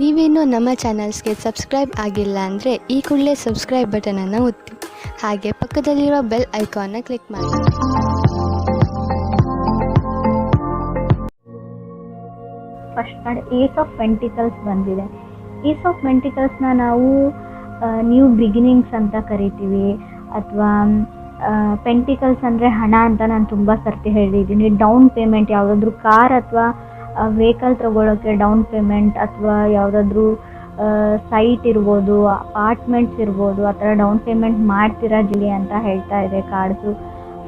ನೀವೇನು ನಮ್ಮ ಚಾನಲ್ಸ್ಗೆ ಸಬ್ಸ್ಕ್ರೈಬ್ ಆಗಿಲ್ಲ ಅಂದರೆ ಈ ಕೂಡಲೇ ಸಬ್ಸ್ಕ್ರೈಬ್ ಬಟನನ್ನು ಒತ್ತಿ, ಹಾಗೆ ಪಕ್ಕದಲ್ಲಿರುವ ಬೆಲ್ ಐಕಾನ್ನ ಕ್ಲಿಕ್ ಮಾಡಿ. First card ace of pentacles ಬಂದಿದೆ. ಏಸ್ ಆಫ್ ಪೆಂಟಿಕಲ್ಸ್ನ ನಾವು ನ್ಯೂ ಬಿಗಿನಿಂಗ್ಸ್ ಅಂತ ಕರಿತೀವಿ, ಅಥವಾ ಪೆಂಟಿಕಲ್ಸ್ ಅಂದರೆ ಹಣ ಅಂತ ನಾನು ತುಂಬ ಸರ್ತಿ ಹೇಳಿದ್ದೀನಿ. ಡೌನ್ ಪೇಮೆಂಟ್, ಯಾವುದಾದ್ರೂ ಕಾರ್ ಅಥವಾ ವೆಹಿಕಲ್ ತಗೊಳ್ಳೋಕ್ಕೆ ಡೌನ್ ಪೇಮೆಂಟ್, ಅಥವಾ ಯಾವುದಾದ್ರೂ ಸೈಟ್ ಇರ್ಬೋದು, ಅಪಾರ್ಟ್ಮೆಂಟ್ಸ್ ಇರ್ಬೋದು, ಆ ಥರ ಡೌನ್ ಪೇಮೆಂಟ್ ಮಾಡ್ತೀರಾ ಜಿಲಿ ಅಂತ ಹೇಳ್ತಾ ಇದೆ cards.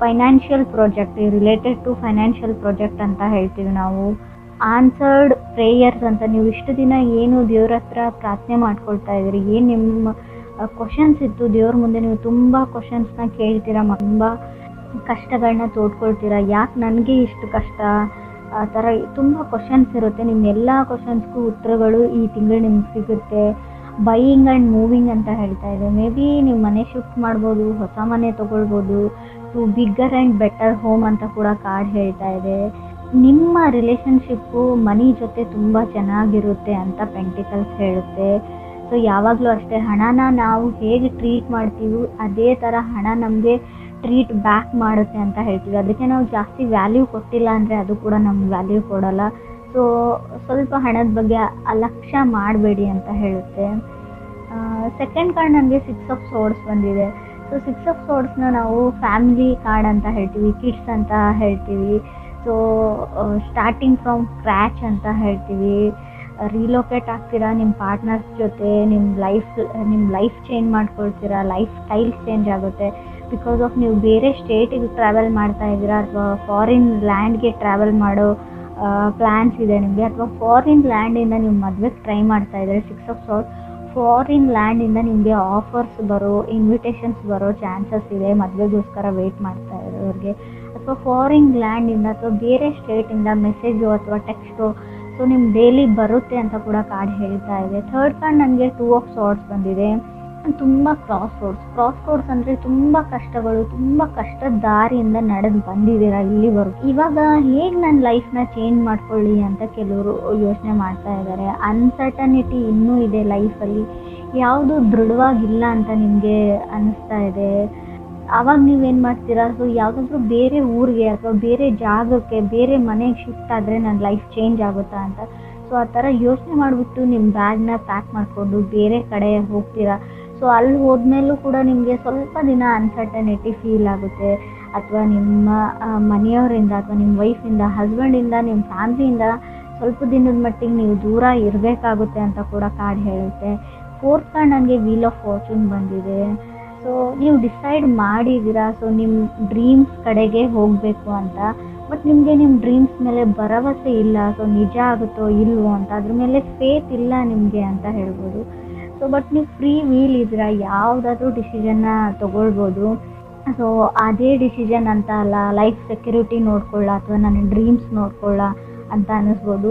Financial project, related to financial project ಅಂತ ಹೇಳ್ತೀವಿ ನಾವು. ಆನ್ಸರ್ಡ್ ಪ್ರೇಯರ್ಸ್ ಅಂತ, ನೀವು ಇಷ್ಟು ದಿನ ಏನು ದೇವ್ರ ಹತ್ರ ಪ್ರಾರ್ಥನೆ ಮಾಡ್ಕೊಳ್ತಾ ಇದ್ದೀರಿ, ಏನು ನಿಮ್ಮ ಕ್ವಶನ್ಸ್ ಇತ್ತು ದೇವ್ರ ಮುಂದೆ, ನೀವು ತುಂಬ ಕ್ವಶನ್ಸ್ನ ಕೇಳ್ತೀರಾ, ತುಂಬ ಕಷ್ಟಗಳನ್ನ ತೋಡ್ಕೊಳ್ತೀರಾ, ಯಾಕೆ ನನಗೆ ಇಷ್ಟು ಕಷ್ಟ, ಆ ಥರ ತುಂಬ ಕ್ವಶನ್ಸ್ ಇರುತ್ತೆ. ನಿಮ್ಮ ಎಲ್ಲ ಕ್ವಶನ್ಸ್ಗೂ ಉತ್ತರಗಳು ಈ ತಿಂಗಳು ನಿಮ್ಗೆ ಸಿಗುತ್ತೆ. ಬೈಯಿಂಗ್ ಆ್ಯಂಡ್ ಮೂವಿಂಗ್ ಅಂತ ಹೇಳ್ತಾ ಇದೆ. ಮೇ ಬಿ ನೀವು ಮನೆ ಶಿಫ್ಟ್ ಮಾಡ್ಬೋದು, ಹೊಸ ಮನೆ ತೊಗೊಳ್ಬೋದು, to bigger and better home ಅಂತ ಕೂಡ ಕಾರ್ಡ್ ಹೇಳ್ತಾ ಇದೆ. ನಿಮ್ಮ ರಿಲೇಷನ್ಶಿಪ್ಪು ಮನಿ ಜೊತೆ ತುಂಬ ಚೆನ್ನಾಗಿರುತ್ತೆ ಅಂತ ಪೆಂಟಿಕಲ್ಸ್ ಹೇಳುತ್ತೆ. ಸೊ ಯಾವಾಗಲೂ ಅಷ್ಟೇ, ಹಣನ ನಾವು ಹೇಗೆ ಟ್ರೀಟ್ ಮಾಡ್ತೀವಿ ಅದೇ ಥರ ಹಣ ನಮಗೆ ಟ್ರೀಟ್ ಬ್ಯಾಕ್ ಮಾಡುತ್ತೆ ಅಂತ ಹೇಳ್ತೀವಿ. ಅದಕ್ಕೆ ನಾವು ಜಾಸ್ತಿ ವ್ಯಾಲ್ಯೂ ಕೊಟ್ಟಿಲ್ಲ ಅಂದರೆ ಅದು ಕೂಡ ನಮ್ಗೆ ವ್ಯಾಲ್ಯೂ ಕೊಡೋಲ್ಲ. ಸೊ ಸ್ವಲ್ಪ ಹಣದ ಬಗ್ಗೆ ಅಲಕ್ಷ್ಯ ಮಾಡಬೇಡಿ ಅಂತ ಹೇಳುತ್ತೆ. ಸೆಕೆಂಡ್ ಕಾರ್ಡ್ ನನಗೆ 6 ಆಫ್ ಸೋರ್ಡ್ಸ್ ಬಂದಿದೆ. ಸೊ 6 ಆಫ್ ಸೋರ್ಡ್ಸ್ನ ನಾವು ಫ್ಯಾಮಿಲಿ ಕಾರ್ಡ್ ಅಂತ ಹೇಳ್ತೀವಿ, ಕಿಡ್ಸ್ ಅಂತ ಹೇಳ್ತೀವಿ. ಸೊ ಸ್ಟಾರ್ಟಿಂಗ್ ಫ್ರಮ್ ಸ್ಕ್ರ್ಯಾಚ್ ಅಂತ ಹೇಳ್ತೀವಿ. ರಿಲೋಕೇಟ್ ಆಗ್ತೀರಾ ನಿಮ್ಮ ಪಾರ್ಟ್ನರ್ಸ್ ಜೊತೆ, ನಿಮ್ಮ ಲೈಫ್ ಚೇಂಜ್ ಮಾಡ್ಕೊಳ್ತೀರಾ, ಲೈಫ್ ಸ್ಟೈಲ್ ಚೇಂಜ್ ಆಗುತ್ತೆ. ಬಿಕಾಸ್ ಆಫ್ ನೀವು ಬೇರೆ ಸ್ಟೇಟಿಗೆ ಟ್ರಾವೆಲ್ ಮಾಡ್ತಾ ಇದ್ದೀರಾ, ಅಥವಾ ಫಾರಿನ್ ಲ್ಯಾಂಡ್ಗೆ ಟ್ರಾವೆಲ್ ಮಾಡೋ ಪ್ಲ್ಯಾನ್ಸ್ ಇದೆ ನಿಮಗೆ, ಅಥವಾ ಫಾರಿನ್ ಲ್ಯಾಂಡಿಂದ ನೀವು ಮದುವೆಗೆ ಟ್ರೈ ಮಾಡ್ತಾ ಇದ್ದಾರೆ. 6 ಆಫ್ ಸೋರ್ಡ್ಸ್, ಫಾರಿನ್ ಲ್ಯಾಂಡಿಂದ ನಿಮಗೆ ಆಫರ್ಸ್ ಬರೋ, ಇನ್ವಿಟೇಷನ್ಸ್ ಬರೋ ಚಾನ್ಸಸ್ ಇದೆ ಮದುವೆಗೋಸ್ಕರ ವೆಯ್ಟ್ ಮಾಡ್ತಾ ಇರೋರಿಗೆ. ಅಥವಾ ಫಾರಿನ್ ಲ್ಯಾಂಡಿಂದ ಅಥವಾ ಬೇರೆ ಸ್ಟೇಟಿಂದ ಮೆಸೇಜು ಅಥವಾ ಟೆಕ್ಸ್ಟು ಸೊ ನಿಮ್ಮ ಡೈಲಿ ಬರುತ್ತೆ ಅಂತ ಕೂಡ ಕಾರ್ಡ್ ಹೇಳ್ತಾ ಇದೆ. ಥರ್ಡ್ ಕಾರ್ಡ್ ನನಗೆ 2 ಆಫ್ ಸೋರ್ಡ್ಸ್ ಬಂದಿದೆ. ತುಂಬ ಕ್ರಾಸ್ ರೋಡ್ಸ್ ಅಂದರೆ ತುಂಬ ಕಷ್ಟಗಳು, ತುಂಬ ಕಷ್ಟದ ದಾರಿಯಿಂದ ನಡೆದು ಬಂದಿದ್ದೀರಾ ಇಲ್ಲಿವರೆಗೂ. ಇವಾಗ ಹೇಗೆ ನನ್ನ ಲೈಫ್ನ ಚೇಂಜ್ ಮಾಡ್ಕೊಳ್ಳಿ ಅಂತ ಕೆಲವರು ಯೋಚನೆ ಮಾಡ್ತಾ ಇದ್ದಾರೆ. ಅನ್ಸರ್ಟನಿಟಿ ಇನ್ನೂ ಇದೆ ಲೈಫಲ್ಲಿ, ಯಾವುದು ದೃಢವಾಗಿಲ್ಲ ಅಂತ ನಿಮಗೆ ಅನ್ನಿಸ್ತಾ ಇದೆ. ಆವಾಗ ನೀವೇನು ಮಾಡ್ತೀರಾ, ಸೊ ಯಾವುದಾದ್ರೂ ಬೇರೆ ಊರಿಗೆ ಅಥವಾ ಬೇರೆ ಜಾಗಕ್ಕೆ, ಬೇರೆ ಮನೆಗೆ ಶಿಫ್ಟ್ ಆದರೆ ನನ್ನ ಲೈಫ್ ಚೇಂಜ್ ಆಗುತ್ತಾ ಅಂತ. ಸೊ ಆ ಥರ ಯೋಚನೆ ಮಾಡಿಬಿಟ್ಟು ನಿಮ್ಮ ಬ್ಯಾಗ್ನ ಪ್ಯಾಕ್ ಮಾಡಿಕೊಂಡು ಬೇರೆ ಕಡೆ ಹೋಗ್ತೀರಾ. ಸೊ ಅಲ್ಲಿ ಹೋದ್ಮೇಲೂ ಕೂಡ ನಿಮಗೆ ಸ್ವಲ್ಪ ದಿನ ಅನ್ಸರ್ಟನಿಟಿ ಫೀಲ್ ಆಗುತ್ತೆ, ಅಥವಾ ನಿಮ್ಮ ಮನೆಯವರಿಂದ ಅಥವಾ ನಿಮ್ಮ ವೈಫಿಂದ, ಹಸ್ಬೆಂಡಿಂದ, ನಿಮ್ಮ ಫ್ಯಾಮ್ಲಿಯಿಂದ ಸ್ವಲ್ಪ ದಿನದ ಮಟ್ಟಿಗೆ ನೀವು ದೂರ ಇರಬೇಕಾಗುತ್ತೆ ಅಂತ ಕೂಡ ಕಾರ್ಡ್ ಹೇಳುತ್ತೆ. ಫೋರ್ತ್ ಕಾರ್ಡ್ ನನಗೆ ವೀಲ್ ಆಫ್ ಫಾರ್ಚೂನ್ ಬಂದಿದೆ. ಸೊ ನೀವು ಡಿಸೈಡ್ ಮಾಡಿದ್ದೀರಾ, ಸೊ ನಿಮ್ಮ ಡ್ರೀಮ್ಸ್ ಕಡೆಗೆ ಹೋಗಬೇಕು ಅಂತ. ಬಟ್ ನಿಮಗೆ ನಿಮ್ಮ ಡ್ರೀಮ್ಸ್ ಮೇಲೆ ಭರವಸೆ ಇಲ್ಲ, ಸೊ ನಿಜ ಆಗುತ್ತೋ ಇಲ್ವೋ ಅಂತ, ಅದ್ರ ಮೇಲೆ ಫೇತ್ ಇಲ್ಲ ನಿಮಗೆ ಅಂತ ಹೇಳ್ಬೋದು. ಸೊ ಬಟ್ ನೀವು ಫ್ರೀ ವೀಲ್ ಇದ್ದೀರಾ, ಯಾವುದಾದ್ರೂ ಡಿಸಿಷನ್ನ ತೊಗೊಳ್ಬೋದು. ಸೊ ಅದೇ ಡಿಸಿಷನ್ ಅಂತ ಅಲ್ಲ, ಲೈಫ್ ಸೆಕ್ಯೂರಿಟಿ ನೋಡ್ಕೊಳ್ಳ ಅಥವಾ ನನ್ನ ಡ್ರೀಮ್ಸ್ ನೋಡ್ಕೊಳ್ಳ ಅಂತ ಅನ್ನಿಸ್ಬೋದು.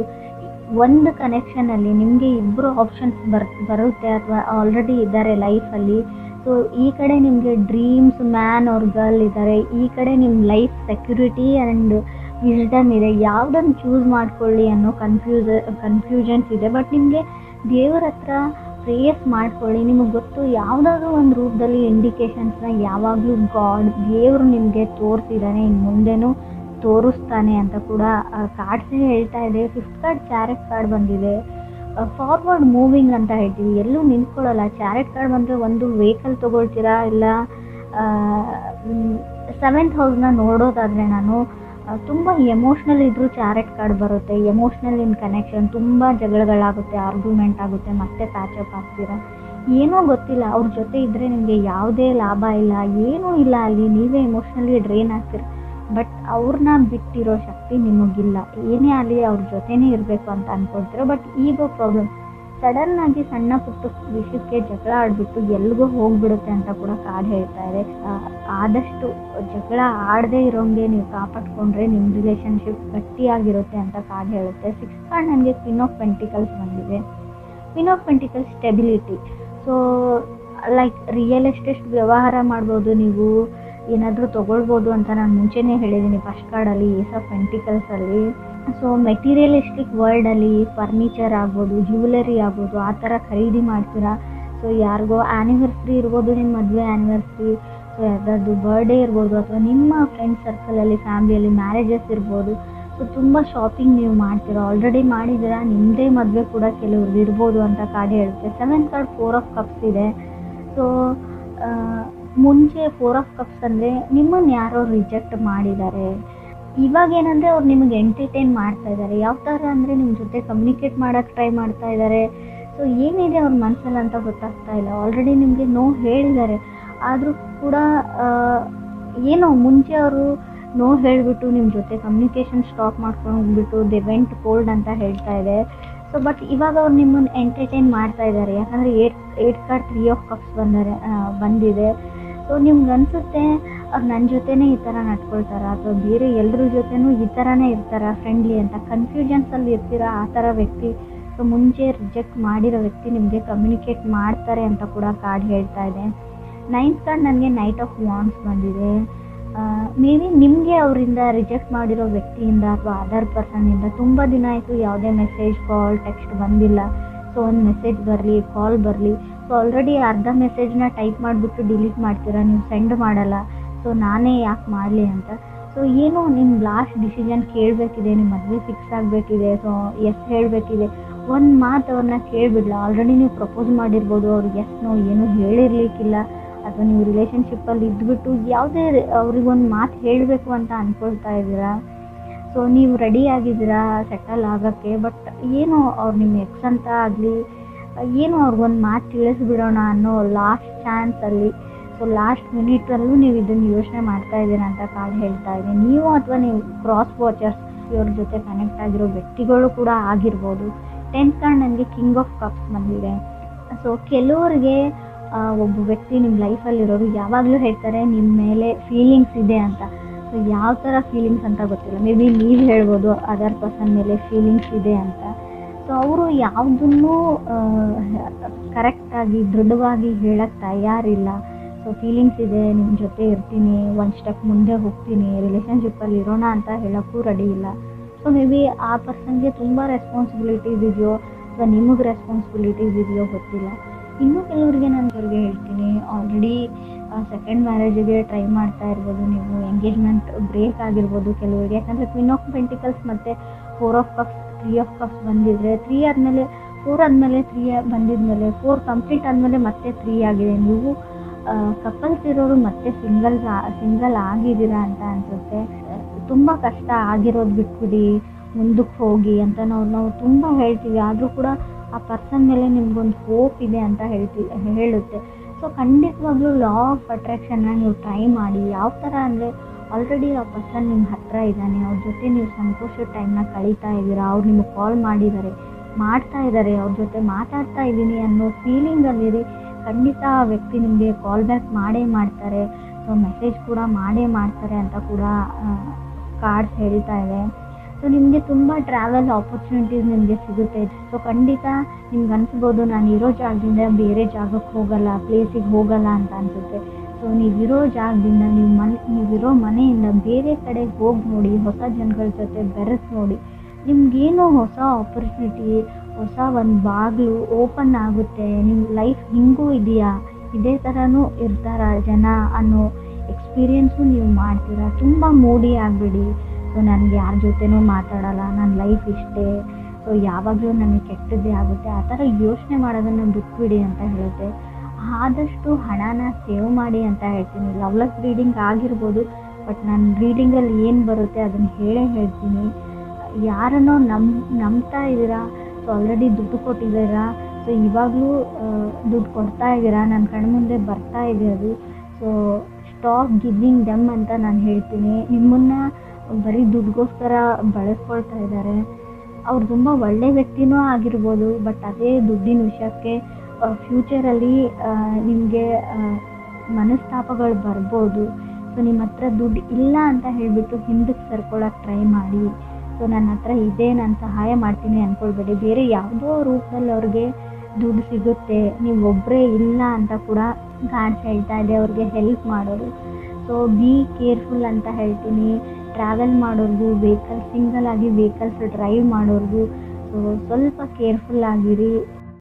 ಒಂದು ಕನೆಕ್ಷನಲ್ಲಿ ನಿಮಗೆ 2 ಆಪ್ಷನ್ಸ್ ಬರುತ್ತೆ ಅಥವಾ ಆಲ್ರೆಡಿ ಇದ್ದಾರೆ ಲೈಫಲ್ಲಿ. ಸೊ ಈ ಕಡೆ ನಿಮಗೆ ಡ್ರೀಮ್ಸ್ ಮ್ಯಾನ್ ಆರ್ ಗರ್ಲ್ ಇದ್ದಾರೆ, ಈ ಕಡೆ ನಿಮ್ಮ ಲೈಫ್ ಸೆಕ್ಯೂರಿಟಿ ಆ್ಯಂಡ್ ವಿಸ್ಡಮ್ ಇದೆ. ಯಾವುದನ್ನು ಚೂಸ್ ಮಾಡ್ಕೊಳ್ಳಿ ಅನ್ನೋ ಕನ್ಫ್ಯೂಷನ್ಸ್ ಇದೆ. ಬಟ್ ನಿಮಗೆ ದೇವರ ಹತ್ರ ಪ್ರೇಯರ್ಸ್ ಮಾಡ್ಕೊಳ್ಳಿ, ನಿಮಗೆ ಗೊತ್ತು ಯಾವುದಾದ್ರೂ ಒಂದು ರೂಪದಲ್ಲಿ ಇಂಡಿಕೇಶನ್ಸ್ನ ಯಾವಾಗಲೂ ದೇವರು ನಿಮಗೆ ತೋರಿಸಿದ್ದಾನೆ, ಇನ್ನು ಮುಂದೆನೂ ತೋರಿಸ್ತಾನೆ ಅಂತ ಕೂಡ ಕಾರ್ಡ್ಸೇ ಹೇಳ್ತಾ ಇದೆ. 5th ಕಾರ್ಡ್ ಚಾರೆಟ್ ಕಾರ್ಡ್ ಬಂದಿದೆ. ಫಾರ್ವರ್ಡ್ ಮೂವಿಂಗ್ ಅಂತ ಹೇಳ್ತೀವಿ, ಎಲ್ಲೂ ನಿಂತ್ಕೊಳ್ಳಲ್ಲ. ಚಾರೆಟ್ ಕಾರ್ಡ್ ಬಂದರೆ ಒಂದು ವೆಹಿಕಲ್ ತೊಗೊಳ್ತೀರಾ, ಇಲ್ಲ 7th ಹೌಸ್ನ ನೋಡೋದಾದರೆ ನಾನು ತುಂಬ ಎಮೋಷ್ನಲ್ ಇದ್ದರೂ ಚಾರೆಟ್ ಕಾರ್ಡ್ ಬರುತ್ತೆ. ಎಮೋಷ್ನಲ್ ಇನ್ ಕನೆಕ್ಷನ್, ತುಂಬ ಜಗಳಗಳಾಗುತ್ತೆ, ಆರ್ಗ್ಯುಮೆಂಟ್ ಆಗುತ್ತೆ, ಮತ್ತೆ ಪ್ಯಾಚಪ್ ಆಗ್ತೀರಾ. ಏನೋ ಗೊತ್ತಿಲ್ಲ, ಅವ್ರ ಜೊತೆ ಇದ್ದರೆ ನಿಮಗೆ ಯಾವುದೇ ಲಾಭ ಇಲ್ಲ, ಏನೂ ಇಲ್ಲ, ಅಲ್ಲಿ ನೀವೇ ಎಮೋಷ್ನಲಿ ಡ್ರೈನ್ ಆಗ್ತೀರ. ಬಟ್ ಅವ್ರನ್ನ ಬಿಟ್ಟಿರೋ ಶಕ್ತಿ ನಿಮಗಿಲ್ಲ, ಏನೇ ಆಗಲಿ ಅವ್ರ ಜೊತೆನೇ ಇರಬೇಕು ಅಂತ ಅಂದ್ಕೊಳ್ತೀರ. ಬಟ್ ಈಗೋ ಪ್ರಾಬ್ಲಮ್, ಸಡನ್ನಾಗಿ ಸಣ್ಣ ಪುಟ್ಟ ವಿಷಯಕ್ಕೆ ಜಗಳ ಆಡಿಬಿಟ್ಟು ಎಲ್ಲಿಗೋ ಹೋಗ್ಬಿಡುತ್ತೆ ಅಂತ ಕೂಡ ಕಾರ್ಡ್ ಹೇಳ್ತಾ ಇದೆ. ಆದಷ್ಟು ಜಗಳ ಆಡದೇ ಇರೋಂಗೆ ನೀವು ಕಾಪಾಡ್ಕೊಂಡ್ರೆ ನಿಮ್ಮ ರಿಲೇಷನ್ಶಿಪ್ ಗಟ್ಟಿಯಾಗಿರುತ್ತೆ ಅಂತ ಕಾರ್ಡ್ ಹೇಳುತ್ತೆ. 6th ಕಾರ್ಡ್ ನನಗೆ ಕ್ವೀನ್ ಆಫ್ ಪೆಂಟಿಕಲ್ಸ್ ಬಂದಿದೆ. Queen of pentacles stability. So like real estate ವ್ಯವಹಾರ ಮಾಡ್ಬೋದು, ನೀವು ಏನಾದರೂ ತೊಗೊಳ್ಬೋದು ಅಂತ ನಾನು ಮುಂಚೆನೇ ಹೇಳಿದ್ದೀನಿ ಫಸ್ಟ್ ಕಾರ್ಡಲ್ಲಿ, ಏಸ್ ಆಫ್ ಪೆಂಟಿಕಲ್ಸಲ್ಲಿ. ಸೊ ಮೆಟೀರಿಯಲಿಸ್ಟಿಕ್ ವರ್ಲ್ಡಲ್ಲಿ ಫರ್ನಿಚರ್ ಆಗ್ಬೋದು, ಜ್ಯುವೆಲರಿ ಆಗ್ಬೋದು, ಆ ಥರ ಖರೀದಿ ಮಾಡ್ತೀರಾ. ಸೊ ಯಾರಿಗೋ ಆ್ಯನಿವರ್ಸ್ರಿ ಇರ್ಬೋದು, ನಿಮ್ಮ ಮದುವೆ ಆ್ಯನಿವರ್ಸ್ರಿ, ಸೊ ಯಾರ್ದಾದ್ರು ಬರ್ಡೇ ಇರ್ಬೋದು, ಅಥವಾ ನಿಮ್ಮ ಫ್ರೆಂಡ್ ಸರ್ಕಲಲ್ಲಿ ಫ್ಯಾಮಿಲಿಯಲ್ಲಿ ಮ್ಯಾರೇಜಸ್ ಇರ್ಬೋದು. ಸೊ ತುಂಬ ಶಾಪಿಂಗ್ ನೀವು ಮಾಡ್ತೀರಾ, ಆಲ್ರೆಡಿ ಮಾಡಿದ್ದೀರಾ, ನಿಮ್ಮದೇ ಮದುವೆ ಕೂಡ ಕೆಲವ್ರದ್ದು ಇರ್ಬೋದು ಅಂತ ಕಾರ್ಡ್ ಹೇಳುತ್ತೆ. 7th ಕಾರ್ಡ್ 4 ಆಫ್ ಕಪ್ಸ್ ಇದೆ. ಸೊ ಮುಂಚೆ 4 ಆಫ್ ಕಪ್ಸ್ ಅಂದರೆ ನಿಮ್ಮನ್ನು ಯಾರೋ ರಿಜೆಕ್ಟ್ ಮಾಡಿದ್ದಾರೆ. ಇವಾಗ ಏನಂದರೆ ಅವ್ರು ನಿಮಗೆ ಎಂಟರ್ಟೈನ್ ಮಾಡ್ತಾ ಇದ್ದಾರೆ. ಯಾವ ಥರ ಅಂದರೆ ನಿಮ್ಮ ಜೊತೆ ಕಮ್ಯುನಿಕೇಟ್ ಮಾಡೋಕ್ಕೆ ಟ್ರೈ ಮಾಡ್ತಾ ಇದ್ದಾರೆ. ಸೊ ಏನಿದೆ ಅವ್ರ ಮನಸ್ಸಲ್ಲಿ ಅಂತ ಗೊತ್ತಾಗ್ತಾ ಇಲ್ಲ. ಆಲ್ರೆಡಿ ನಿಮಗೆ ನೋವು ಹೇಳಿದ್ದಾರೆ, ಆದರೂ ಕೂಡ ಏನೋ ಮುಂಚೆ ಅವರು ನೋವು ಹೇಳಿಬಿಟ್ಟು ನಿಮ್ಮ ಜೊತೆ ಕಮ್ಯುನಿಕೇಷನ್ ಸ್ಟಾಪ್ ಮಾಡ್ಕೊಂಡು ಹೋಗ್ಬಿಟ್ಟು ದೆ ವೆಂಟ್ ಕೋಲ್ಡ್ ಅಂತ ಹೇಳ್ತಾ ಇದೆ. ಸೊ ಬಟ್ ಇವಾಗ ಅವ್ರು ನಿಮ್ಮನ್ನು ಎಂಟರ್ಟೈನ್ ಮಾಡ್ತಾ ಇದ್ದಾರೆ. ಯಾಕಂದರೆ 8 ಕಾರ್ಡ್ 3 ಆಫ್ ಕಪ್ಸ್ ಬಂದಿದೆ. ಸೊ ನಿಮ್ಗೆ ಅನಿಸುತ್ತೆ ಅವ್ರು ನನ್ನ ಜೊತೆನೇ ಈ ಥರ ನಡ್ಕೊಳ್ತಾರ ಅಥವಾ ಬೇರೆ ಎಲ್ಲರ ಜೊತೆನೂ ಈ ಥರನೇ ಇರ್ತಾರ ಫ್ರೆಂಡ್ಲಿ ಅಂತ ಕನ್ಫ್ಯೂಷನ್ಸಲ್ಲಿ ಇರ್ತೀರ ಆ ಥರ ವ್ಯಕ್ತಿ. ಸೊ ಮುಂಚೆ ರಿಜೆಕ್ಟ್ ಮಾಡಿರೋ ವ್ಯಕ್ತಿ ನಿಮಗೆ ಕಮ್ಯುನಿಕೇಟ್ ಮಾಡ್ತಾರೆ ಅಂತ ಕೂಡ ಕಾರ್ಡ್ ಹೇಳ್ತಾ ಇದೆ. 9th ಕಾರ್ಡ್ ನನಗೆ ನೈಟ್ ಆಫ್ ವಾಂಡ್ಸ್ ಬಂದಿದೆ. ಮೇ ಬಿ ನಿಮಗೆ ಅವರಿಂದ ರಿಜೆಕ್ಟ್ ಮಾಡಿರೋ ವ್ಯಕ್ತಿಯಿಂದ ಅಥವಾ ಅದರ್ ಪರ್ಸನ್ನಿಂದ ತುಂಬ ದಿನ ಆಯಿತು ಯಾವುದೇ ಮೆಸೇಜ್, ಕಾಲ್, ಟೆಕ್ಸ್ಟ್ ಬಂದಿಲ್ಲ. ಸೊ ಒಂದು ಮೆಸೇಜ್ ಬರಲಿ, ಕಾಲ್ ಬರಲಿ. ಸೊ ಆಲ್ರೆಡಿ ಅರ್ಧ ಮೆಸೇಜ್ನ ಟೈಪ್ ಮಾಡಿಬಿಟ್ಟು ಡಿಲೀಟ್ ಮಾಡ್ತೀರಾ, ನೀವು ಸೆಂಡ್ ಮಾಡಲ್ಲ. ಸೊ ನಾನೇ ಯಾಕೆ ಮಾಡಲಿ ಅಂತ. ಸೊ ಏನೋ ನಿಮ್ಮ ಲಾಸ್ಟ್ ಡಿಸಿಷನ್ ಕೇಳಬೇಕಿದೆ, ನಿಮ್ಮ ಮದುವೆ ಫಿಕ್ಸ್ ಆಗಬೇಕಿದೆ. ಸೊ ಎಸ್ ಹೇಳಬೇಕಿದೆ. ಒಂದು ಮಾತು ಅವ್ರನ್ನ ಕೇಳಿಬಿಡಲ್ಲ. ಆಲ್ರೆಡಿ ನೀವು ಪ್ರಪೋಸ್ ಮಾಡಿರ್ಬೋದು, ಅವ್ರಿಗೆ ಎಸ್ ನೋ ಏನೂ ಹೇಳಿರ್ಲಿಕ್ಕಿಲ್ಲ. ಅಥವಾ ನೀವು ರಿಲೇಷನ್ಶಿಪ್ಪಲ್ಲಿ ಇದ್ಬಿಟ್ಟು ಯಾವುದೇ ಅವ್ರಿಗೊಂದು ಮಾತು ಹೇಳಬೇಕು ಅಂತ ಅಂದ್ಕೊಳ್ತಾ ಇದ್ದೀರಾ. ಸೊ ನೀವು ರೆಡಿ ಆಗಿದ್ದೀರಾ ಸೆಟಲ್ ಆಗೋಕ್ಕೆ. ಬಟ್ ಏನೋ ಅವ್ರು ನಿಮ್ಮ ಎಕ್ಸ್ ಅಂತ ಆಗಲಿ ಏನೋ ಅವ್ರಿಗೊಂದು ಮಾತು ತಿಳಿಸ್ಬಿಡೋಣ ಅನ್ನೋ ಲಾಸ್ಟ್ ಚಾನ್ಸಲ್ಲಿ, ಸೊ ಲಾಸ್ಟ್ ಮಿನಿಟಲ್ಲೂ ನೀವು ಇದನ್ನು ಯೋಚನೆ ಮಾಡ್ತಾ ಇದ್ದೀರಾ ಅಂತ ಕಾರ್ಡ್ ಹೇಳ್ತಾ ಇದೆ. ನೀವು ಅಥವಾ ನೀವು ಕ್ರಾಸ್ ವಾಚರ್ಸ್ ಇವ್ರ ಜೊತೆ ಕನೆಕ್ಟ್ ಆಗಿರೋ ವ್ಯಕ್ತಿಗಳು ಕೂಡ ಆಗಿರ್ಬೋದು. 10th ಕಾರ್ಡ್ ನನಗೆ ಕಿಂಗ್ ಆಫ್ ಕಪ್ಸ್ ಬಂದಿದೆ. ಸೊ ಕೆಲವ್ರಿಗೆ ಒಬ್ಬ ವ್ಯಕ್ತಿ ನಿಮ್ಮ ಲೈಫಲ್ಲಿರೋರು ಯಾವಾಗಲೂ ಹೇಳ್ತಾರೆ ನಿಮ್ಮ ಮೇಲೆ ಫೀಲಿಂಗ್ಸ್ ಇದೆ ಅಂತ. ಸೊ ಯಾವ ಥರ ಫೀಲಿಂಗ್ಸ್ ಅಂತ ಗೊತ್ತಿಲ್ಲ. ಮೇ ಬಿ ನೀವು ಹೇಳ್ಬೋದು ಅದರ್ ಪರ್ಸನ್ ಮೇಲೆ ಫೀಲಿಂಗ್ಸ್ ಇದೆ ಅಂತ. ಸೊ ಅವರು ಯಾವುದನ್ನೂ ಕರೆಕ್ಟಾಗಿ ದೃಢವಾಗಿ ಹೇಳಕ್ಕೆ ತಯಾರಿಲ್ಲ. ಸೊ ಫೀಲಿಂಗ್ಸ್ ಇದೆ, ನಿಮ್ಮ ಜೊತೆ ಇರ್ತೀನಿ, ಒಂದು ಸ್ಟೆಪ್ ಮುಂದೆ ಹೋಗ್ತೀನಿ, ರಿಲೇಷನ್ಶಿಪ್ಪಲ್ಲಿ ಇರೋಣ ಅಂತ ಹೇಳೋಕ್ಕೂ ರೆಡಿ ಇಲ್ಲ. ಸೊ ಮೇ ಬಿ ಆ ಪರ್ಸನ್ಗೆ ತುಂಬ ರೆಸ್ಪಾನ್ಸಿಬಿಲಿಟೀಸ್ ಇದೆಯೋ ಅಥವಾ ನಿಮಗೆ ರೆಸ್ಪಾನ್ಸಿಬಿಲಿಟೀಸ್ ಇದೆಯೋ ಗೊತ್ತಿಲ್ಲ. ಇನ್ನೂ ಕೆಲವರಿಗೆ ನಾನು ಅವ್ರಿಗೆ ಹೇಳ್ತೀನಿ, ಆಲ್ರೆಡಿ ಸೆಕೆಂಡ್ ಮ್ಯಾರೇಜಿಗೆ ಟ್ರೈ ಮಾಡ್ತಾ ಇರ್ಬೋದು ನೀವು, ಎಂಗೇಜ್ಮೆಂಟ್ ಬ್ರೇಕ್ ಆಗಿರ್ಬೋದು ಕೆಲವರಿಗೆ. ಯಾಕಂದರೆ ಕ್ವೀನ್ ಆಫ್ ಪೆಂಟಿಕಲ್ಸ್ ಮತ್ತು 4 ಆಫ್ ಕಪ್ಸ್ 3 ಆಫ್ ಕಪ್ಸ್ ಬಂದಿದ್ರೆ 3 ಆದಮೇಲೆ 4 ಆದಮೇಲೆ 3 ಬಂದಿದ್ಮೇಲೆ 4 ಕಂಪ್ಲೀಟ್ ಆದಮೇಲೆ ಮತ್ತೆ 3 ಆಗಿದೆ. ನೀವು ಕಪಲ್ಸ್ ಇರೋರು ಮತ್ತೆ ಸಿಂಗಲ್ ಆಗಿದ್ದೀರಾ ಅಂತ ಅನಿಸುತ್ತೆ. ತುಂಬ ಕಷ್ಟ ಆಗಿರೋದು ಬಿಟ್ಬಿಡಿ, ಮುಂದಕ್ಕೆ ಹೋಗಿ ಅಂತ ನಾವು ತುಂಬ ಹೇಳ್ತೀವಿ. ಆದರೂ ಕೂಡ ಆ ಪರ್ಸನ್ ಮೇಲೆ ನಿಮ್ಗೊಂದು ಹೋಪ್ ಇದೆ ಅಂತ ಹೇಳುತ್ತೆ. ಸೊ ಖಂಡಿತವಾಗ್ಲೂ ಲಾ ಆಫ್ ಅಟ್ರಾಕ್ಷನ್ನ ನೀವು ಟ್ರೈ ಮಾಡಿ. ಯಾವ ಥರ ಅಂದರೆ ಆಲ್ರೆಡಿ ಆ ಪರ್ಸನ್ ನಿಮ್ಮ ಹತ್ತಿರ ಇದ್ದಾನೆ, ಅವ್ರ ಜೊತೆ ನೀವು ಸಂತೋಷದ ಟೈಮ್ನ ಕಳೀತಾ ಇದ್ದೀರಾ, ಅವ್ರು ನಿಮಗೆ ಕಾಲ್ ಮಾಡ್ತಾ ಇದ್ದಾರೆ, ಅವ್ರ ಜೊತೆ ಮಾತಾಡ್ತಾ ಇದ್ದೀನಿ ಅನ್ನೋ ಫೀಲಿಂಗಲ್ಲಿರಿ. ಖಂಡಿತ ಆ ವ್ಯಕ್ತಿ ನಿಮಗೆ ಕಾಲ್ ಬ್ಯಾಕ್ ಮಾಡೇ ಮಾಡ್ತಾರೆ. ಸೊ ಮೆಸೇಜ್ ಕೂಡ ಮಾಡೇ ಮಾಡ್ತಾರೆ ಅಂತ ಕೂಡ ಕಾರ್ಡ್ಸ್ ಹೇಳ್ತಾ ಇದೆ. ಸೊ ನಿಮಗೆ ತುಂಬ ಟ್ರಾವೆಲ್ ಆಪರ್ಚುನಿಟೀಸ್ ನಿಮಗೆ ಸಿಗುತ್ತೆ. ಸೊ ಖಂಡಿತ ನಿಮ್ಗೆ ಅನಿಸ್ಬೋದು ನಾನು ಇರೋ ಜಾಗದಿಂದ ಬೇರೆ ಜಾಗಕ್ಕೆ ಹೋಗಲ್ಲ, ಪ್ಲೇಸಿಗೆ ಹೋಗಲ್ಲ ಅಂತ ಅನಿಸುತ್ತೆ. ಸೊ ನೀವಿರೋ ಜಾಗದಿಂದ ನೀವಿರೋ ಮನೆಯಿಂದ ಬೇರೆ ಕಡೆ ಹೋಗಿ ನೋಡಿ, ಹೊಸ ಜನಗಳ ಜೊತೆ ಬೆರೆತು ನೋಡಿ. ನಿಮಗೇನೋ ಹೊಸ ಆಪರ್ಚುನಿಟಿ, ಹೊಸ ಒಂದು ಬಾಗಿಲು ಓಪನ್ ಆಗುತ್ತೆ. ನಿಮ್ಮ ಲೈಫ್ ಹಿಂಗೂ ಇದೆಯಾ, ಇದೇ ಥರನೂ ಇರ್ತಾರ ಜನ ಅನ್ನೋ ಎಕ್ಸ್ಪೀರಿಯೆನ್ಸು ನೀವು ಮಾಡ್ತೀರಾ. ತುಂಬ ಮೂಡಿ ಆಗಿಬಿಡಿ. ಸೊ ನನಗೆ ಯಾರ ಜೊತೆನೂ ಮಾತಾಡಲ್ಲ, ನನ್ನ ಲೈಫ್ ಇಷ್ಟೇ, ಸೊ ಯಾವಾಗಲೂ ನನಗೆ ಕೆಟ್ಟದ್ದೇ ಆಗುತ್ತೆ, ಆ ಥರ ಯೋಚನೆ ಮಾಡೋದನ್ನು ಬಿಟ್ಬಿಡಿ ಅಂತ ಹೇಳುತ್ತೆ. ಆದಷ್ಟು ಹಣನ ಸೇವ್ ಮಾಡಿ ಅಂತ ಹೇಳ್ತೀನಿ. ಲವ್ಲೆಸ್ ರೀಡಿಂಗ್ ಆಗಿರ್ಬೋದು, ಬಟ್ ನಾನು ರೀಡಿಂಗಲ್ಲಿ ಏನು ಬರುತ್ತೆ ಅದನ್ನು ಹೇಳ್ತೀನಿ. ಯಾರನ್ನೋ ನಂಬ್ತಾ ಇದ್ದೀರಾ, ಸೊ ಆಲ್ರೆಡಿ ದುಡ್ಡು ಕೊಟ್ಟಿದ್ದೀರಾ, ಸೊ ಇವಾಗಲೂ ದುಡ್ಡು ಕೊಡ್ತಾ ಇದ್ದೀರಾ, ನನ್ನ ಕಣ್ಮುಂದೆ ಬರ್ತಾ ಇದೆ ಅದು. ಸೊ ಸ್ಟಾಪ್ ಗಿವಿಂಗ್ ದೆಮ್ ಅಂತ ನಾನು ಹೇಳ್ತೀನಿ. ನಿಮ್ಮನ್ನು ಬರೀ ದುಡ್ಡುಗೋಸ್ಕರ ಬಳಸ್ಕೊಳ್ತಾ ಇದ್ದಾರೆ. ಅವ್ರು ತುಂಬ ಒಳ್ಳೆ ವ್ಯಕ್ತಿನೂ ಆಗಿರ್ಬೋದು, ಬಟ್ ಅದೇ ದುಡ್ಡಿನ ವಿಷಯಕ್ಕೆ ಫ್ಯೂಚರಲ್ಲಿ ನಿಮಗೆ ಮನಸ್ತಾಪಗಳು ಬರ್ಬೋದು. ಸೊ ನಿಮ್ಮ ಹತ್ರ ದುಡ್ಡು ಇಲ್ಲ ಅಂತ ಹೇಳಿಬಿಟ್ಟು ಹಿಂದಕ್ಕೆ ಸರ್ಕೊಳ್ಳೋಕೆ ಟ್ರೈ ಮಾಡಿ. ಸೊ ನನ್ನ ಹತ್ರ ಇದೆ, ನಾನು ಸಹಾಯ ಮಾಡ್ತೀನಿ ಅಂದ್ಕೊಳ್ಬೇಡಿ. ಬೇರೆ ಯಾವುದೋ ರೂಪದಲ್ಲಿ ಅವ್ರಿಗೆ ದುಡ್ಡು ಸಿಗುತ್ತೆ, ನೀವು ಒಬ್ಬರೇ ಇಲ್ಲ ಅಂತ ಕೂಡ ಕಾರ್ಡ್ಸ್ ಹೇಳ್ತಾ ಇದೆ. ಅವ್ರಿಗೆ ಹೆಲ್ಪ್ ಮಾಡೋದು. ಸೊ ಬಿ ಕೇರ್ಫುಲ್ ಅಂತ ಹೇಳ್ತೀನಿ. ಟ್ರಾವೆಲ್ ಮಾಡೋರ್ಗು ಸಿಂಗಲ್ ಆಗಿ ವೆಹಿಕಲ್ಸ್ ಡ್ರೈವ್ ಮಾಡೋರ್ಗು ಸ್ವಲ್ಪ ಕೇರ್ಫುಲ್ ಆಗಿರಿ.